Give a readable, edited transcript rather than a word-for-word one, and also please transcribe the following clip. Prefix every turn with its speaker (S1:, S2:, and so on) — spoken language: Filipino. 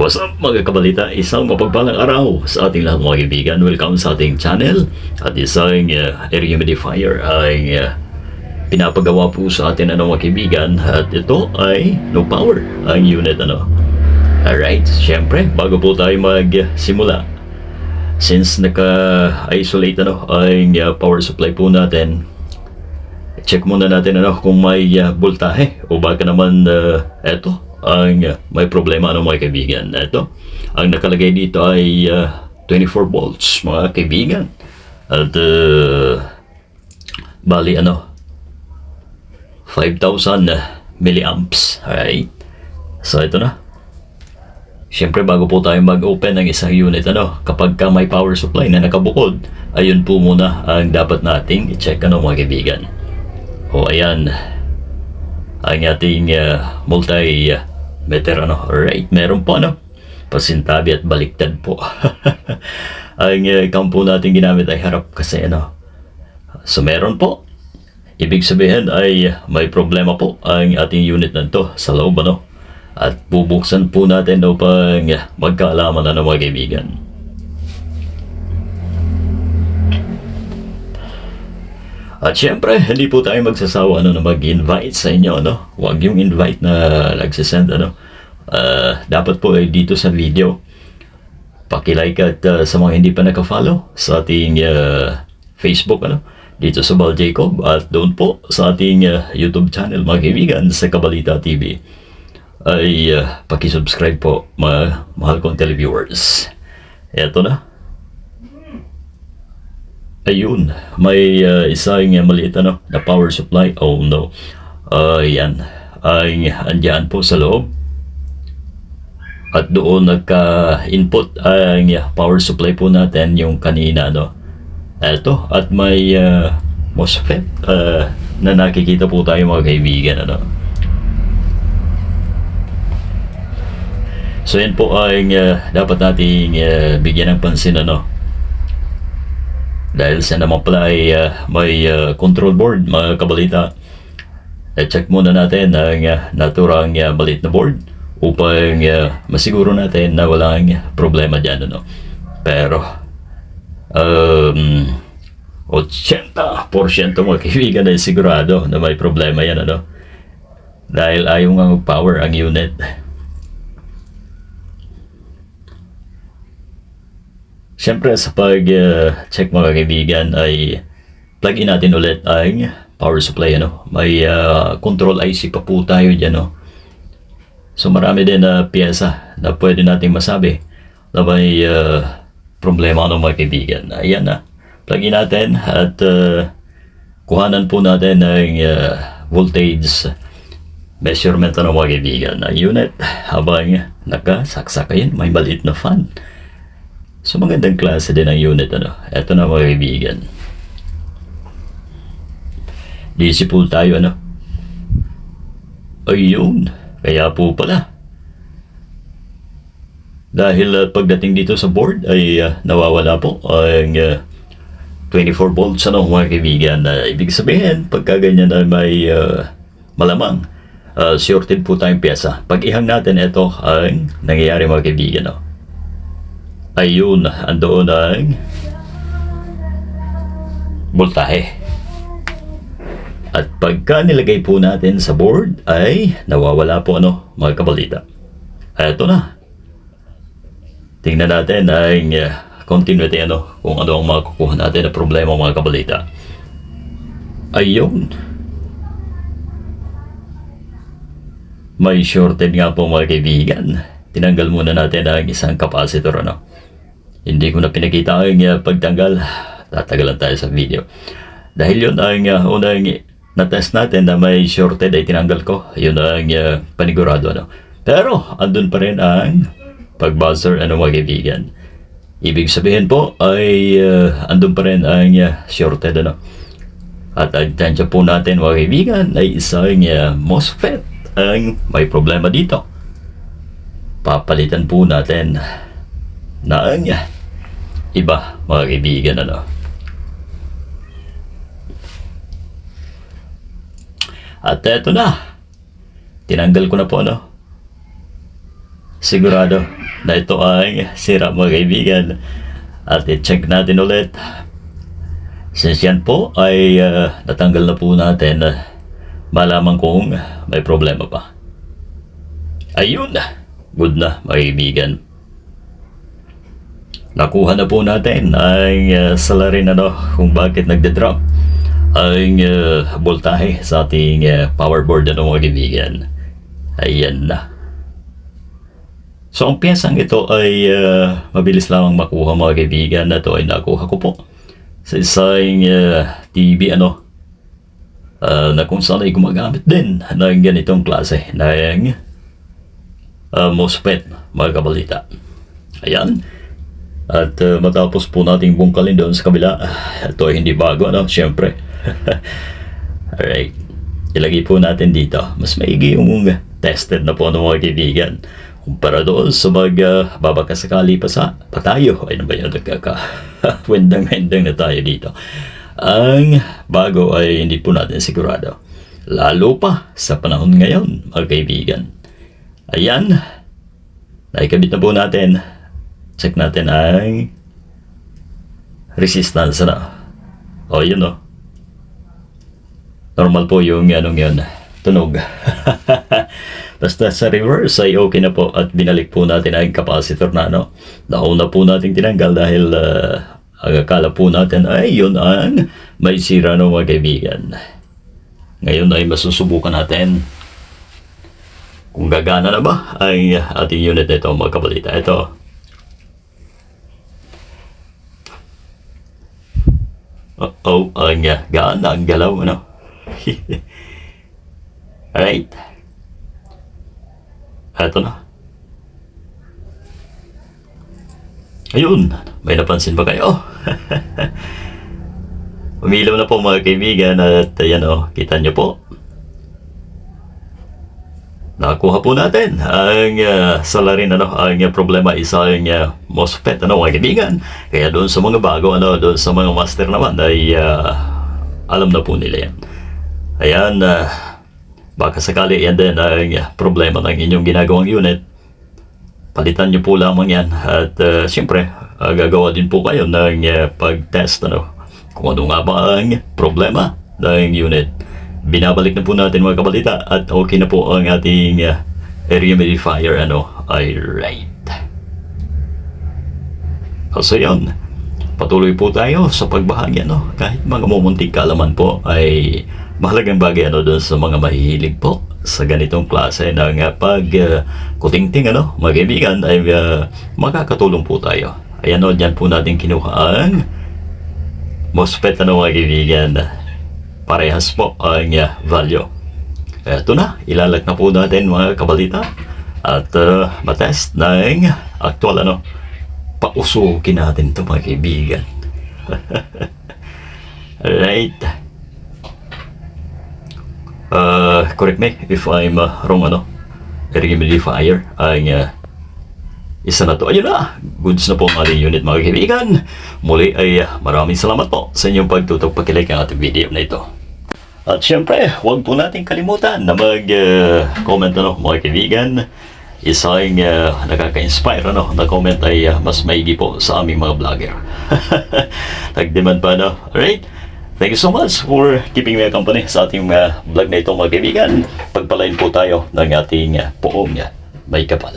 S1: What's up mga kabalita? Isang mapagpalang araw sa ating lahat mga kaibigan. Welcome sa ating channel. At isang air humidifier ay pinapagawa po sa atin mga kaibigan. At ito ay no power ang unit Alright, syempre bago po tayo magsimula, since naka-isolate ang power supply po natin, check muna natin kung may voltahe o baka naman ang may problema mga kaibigan. Ito, ang nakalagay dito ay 24 volts mga kaibigan. At bali 5,000 milliamps. Alright. So ito na. Siyempre bago po tayo mag-open ng isang unit kapag may power supply na nakabukod, ayun po muna ang dapat nating i-check mga kaibigan. O ayan, ang ating multi-meter Alright, meron po pasintabi at baliktad po. Ang kampo natin ginamit ay harap kasi So meron po. Ibig sabihin ay may problema po ang ating unit na to sa loob At bubuksan po natin upang magkaalaman mga kaibigan. At syempre, hindi po tayo magsasawa na mag-invite sa inyo Huwag yung invite na nagsisend dapat po ay dito sa video paki-like at sa mga hindi pa naka-follow sa ating Facebook dito sa Bal Jacob, at doon po sa ating YouTube channel mga kaibigan sa Kabalita TV ay paki-subscribe po mga mahal kong televiewers. Eto na. Ayun, may isang maliit na power supply. Oh no. Yan. Andyan po sa loob. At doon nagka-input ang power supply po natin yung kanina Eto, at may MOSFET na nakikita po tayo mga kaibigan So yan po ang dapat nating bigyan ng pansin dahil sa naman pala ay may control board mga kabalita. Check muna natin ang naturang maliit na board upang masiguro natin na walang problema dyan Pero 80% mga kaibigan ay sigurado na may problema yan dahil ayaw nga mag-power ang unit. Siyempre sa pag-check mga kaibigan ay plug-in natin ulit ang power supply May control IC pa po tayo dyan So marami din na piyesa na pwede nating masabi na may problema mga kaibigan. Ayan plug-in natin at kuhanan po natin ng voltage measurement mga kaibigan na unit habang nakasaksak yun. May maliit na fan. So magandang klase din ang unit Ito na mga kaibigan. DC po tayo Ayun. Kaya po pala dahil pagdating dito sa board ay nawawala po ang 24 volts mga kaibigan. Ibig sabihin pagka ganyan ay may malamang shorted po tayong pyesa. Pag ihang natin ito ang nangyayari mga kaibigan Ayun, andoon ang voltahe. At pagka nilagay po natin sa board ay nawawala po mga kabalita. Eto na. Tingnan natin ang continuity kung ano ang makukuha natin na problema mga kabalita. Ayun. May shorted nga po mga kaibigan. Tinanggal muna natin ang isang capacitor Hindi ko na pinakita ang pagtanggal. Tatagalan tayo sa video. Dahil yun ang unang na-test natin na may shorted ay tinanggal ko. Yun ang panigurado Pero andun pa rin ang pag-buzzer mga kaibigan. Ibig sabihin po ay andun pa rin ang shorted At ang tansya po natin mga kaibigan ay isang MOSFET ang may problema dito. Papalitan po natin na ang iba mga kaibigan At eto na. Tinanggal ko na po sigurado na ito ay sira mga kaibigan. At i-check natin ulit. Since yan po ay natanggal na po natin, malaman kung may problema pa. Ayun, good na mga kaibigan. Nakuha na po natin ang salarin kung bakit nagde-drop ang voltahe sa ating power board mga kaibigan. Ayan na. So ang piyesang ito ay mabilis lamang makuha mga kaibigan. Ito ay nakuha ko po sa isang TV na kung saan ay gumagamit din ng ganitong klase ng MOSFET mga kabalita. Ayan. At matapos po nating bungkalin doon sa kabila, ito ay hindi bago syempre. Alright, ilagay po natin dito. Mas maigi yung tested na po mga kaibigan kumpara doon sa babakasakali pa sa patayo. Ay na ba yun, wendang-wendang na tayo dito. Ang bago ay hindi po natin sigurado, lalo pa sa panahon ngayon mga kaibigan. Ayan, naikabit na po natin. Check natin ang resistance o yun normal po yung yun tunog. Basta sa reverse ay okay na po. At binalik po natin ang capacitor na nauna po natin tinanggal dahil ang akala po natin ay yun ang may sira mga kaibigan. Ngayon ay masusubukan natin kung gagana na ba ang ating unit na ito mga kabalita. Ito, ang gana ang galaw Alright, eto na. Ayun, may napansin ba kayo? Umilaw na po mga kaibigan. At ayan kita nyo po, nakuha po natin ang salarin ang problema isa ang MOSFET mga kaibigan. Kaya doon sa mga bago doon sa mga master naman ay alam na po nila yan. Ayan, baka sakali yan din ang problema ng inyong ginagawang unit, palitan nyo po lamang yan. At siyempre gagawa din po kayo ng pag-test kung ano nga ba ang problema ng unit. Binabalik na po natin mga kabalita at okay na po ang ating humidifier ay right. So yun, patuloy po tayo sa pagbahagi kahit mga mumunting kaalaman po ay mahalagang bagay doon sa mga mahihilig po sa ganitong klase ng pag-kutingting mga kaibigan ay makakatulong po tayo. Ayan dyan po natin kinuha ang MOSFET mga kaibigan. Parehas po ang value. Ito na, ilalak na po natin mga kabalita at matest ng actual pausukin natin ito mga kaibigan. Alright. Correct me if I'm wrong humidifier ang isa na to. Ayun na, goods na po ang ating unit mga kaibigan. Muli ay maraming salamat po sa inyong pagtutok pag-like ang ating video na ito. At syempre, huwag po natin kalimutan na mag-comment mga kaibigan. Isang nakaka-inspire na comment ay mas maigi po sa aming mga vlogger. Nag-demand pa Alright, thank you so much for keeping me company sa ating vlog na ito mga kaibigan. Pagpalain po tayo ng ating poong may kapal.